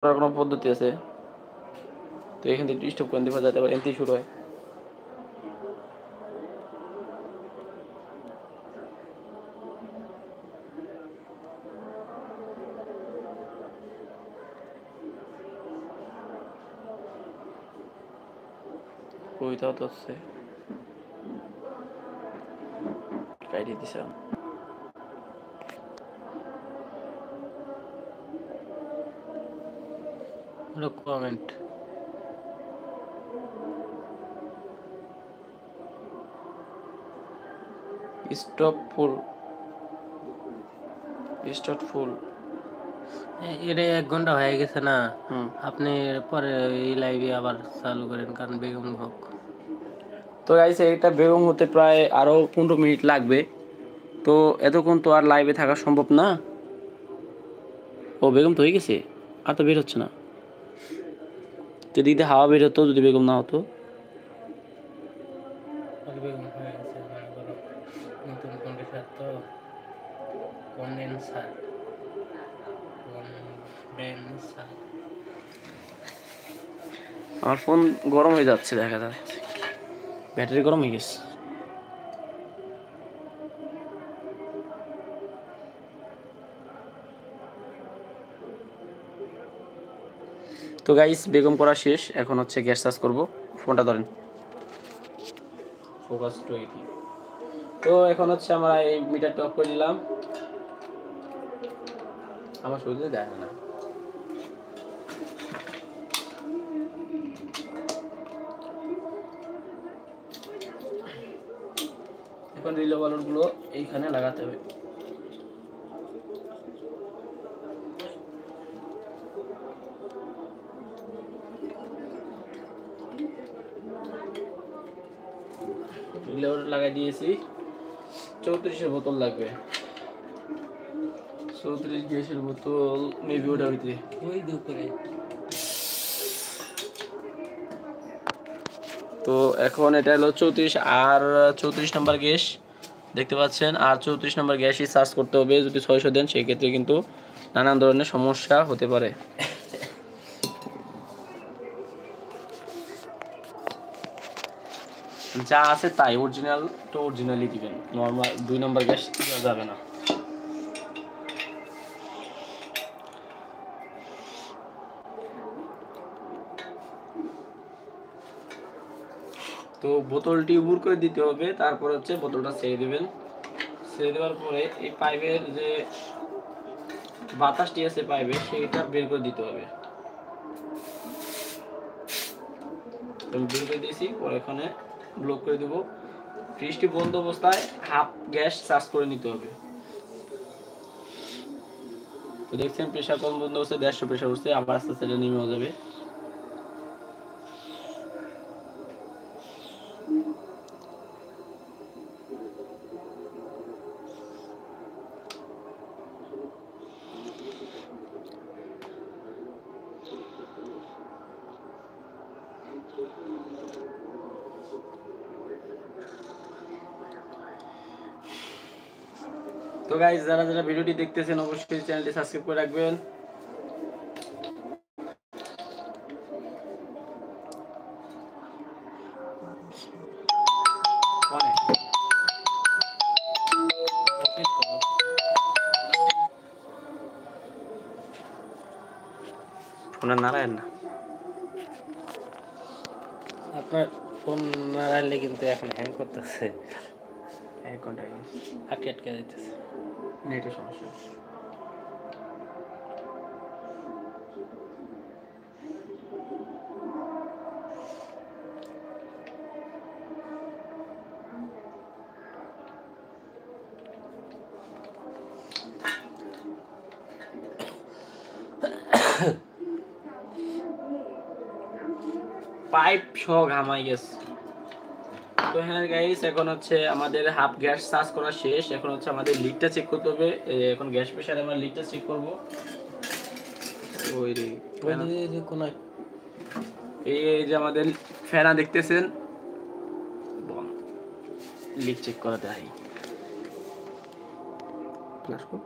করার কোনো পদ্ধতি আছে? তো এখান থেকে স্টপ করে দিবা যাতে আবার এনতেই শুরু হয়। কইতাও তো আছে কাইটে দিছিলাম। কমেন্ট স্টপ ফুল স্টপ ফুল এটা 1 ঘন্টা হয়ে গেছে না? হুম। আপনি পরে এই লাইভে আবার চালু করেন, কারণ বেগম হোক। তো গাইস এটা বেগম হতে প্রায় আরো 15 মিনিট লাগবে। তো এতক্ষণ তো আর লাইভে থাকা সম্ভব না। ও বেগম তো হয়ে গেছে, আর তো বের হচ্ছে না। যদি হাওয়া বের হতো, যদি বেগম না হতো। বেগম হয়ে গেছে মনে করো, নতুন কন্ডিশন তো কন্ডেন্সার কন্ডেন্সার। আমার ফোন গরম হয়ে যাচ্ছে, দেখা যাচ্ছে ব্যাটারি গরম হয়ে গেছে। তো গাইস বেগম করা শেষ, এখন হচ্ছে গ্যাস চার্জ করবো। ফোনটা ধরেন, ফোকাস টু 80। তো এখন হচ্ছে আমরা এই মিটারটা অফ করে দিলাম। আমার শরীরে দেখা না। এখন রিলে বালুরগুলো এইখানে লাগাতে হবে। রিলে লাগাই দিয়েছি। 34-এর বোতল লাগবে। 34 গ্যাসের বোতল মেবি ওটা হইতে ওই দুপুরে তো এখন এটা হলো 34 আর 34 নম্বর গ্যাস দেখতে পাচ্ছেন। আর 34 নম্বর গ্যাসই সার্চ করতে হবে। যদি 600 দেন সেই ক্ষেত্রে কিন্তু নানান ধরনের সমস্যা হতে পারে। যা আছে তাই অরিজিনাল তো অরিজিনালি দিবেন, নরমাল 2 নম্বর গ্যাস দেওয়া যাবে না। তো বোতলটি উবুর করে দিতে হবে, তারপর হচ্ছে বোতলটা ছেড়ে দিবেন। ছেড়ে দেওয়ার পরে এই পাইপের যে বাতাসটি আছে পাইপে সেইটা বের করে দিতে হবে। আমি বের করে দিয়েছি, পরে এখানে ব্লক করে দেবো। ফ্রিজটি বন্ধ অবস্থায় হাফ গ্যাস চার্জ করে নিতে হবে। তো দেখছেন প্রেশার কম বন্ধ হচ্ছে, 150 প্রেশার উঠছে, আবার আস্তে আস্তে নেমে যাবে। তো গাইস যারা যারা ভিডিওটি দেখতেছেন অবশ্যই চ্যানেলটি সাবস্ক্রাইব করে রাখবেন। ফোনে নারায়ণ না, আপনার ফোন নাড়াইলে কিন্তু এখন হ্যাং করতেছে, 1 ঘন্টা আটকে আটকে যাইতেছে। নেটের সমস্যা। পাইপ সহ ঘামাই গেছে। তো হ্যাঁ গাইস এখন হচ্ছে আমাদের হাফ গ্যাস চার্জ করা শেষ। এখন হচ্ছে আমাদের লিডটা চেক করতে হবে। এখন গ্যাস প্রেসারে আমরা লিডটা চেক করব। ওই রে এই যে আমাদের ফেনা দেখতেছেন, লিড চেক করাতে হয়। ফ্ল্যাশ কর।